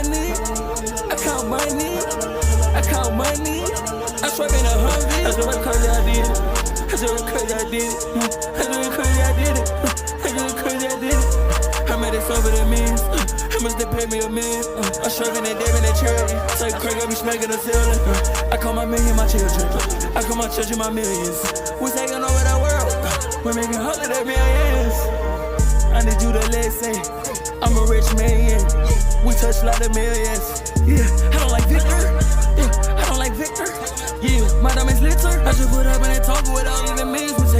money. I count money. I count money. I swipe in a Humvee. That's what crazy I did it. That's what crazy I did it. That's what crazy I did it. That's what crazy I did it. I made it over the millions. How much they pay me a million? I'm struggling and David and charity. Say Craig, I be smacking the ceiling. I call my million my children. I call my children my millions. We taking over the world. We're making hundreds of millions. I need you to listen. I'm a rich man. We touch a lot of millions. Yeah, I don't like Victor. Yeah, I don't like Victor. Yeah, my diamonds litter. I just put up and they talk without even means.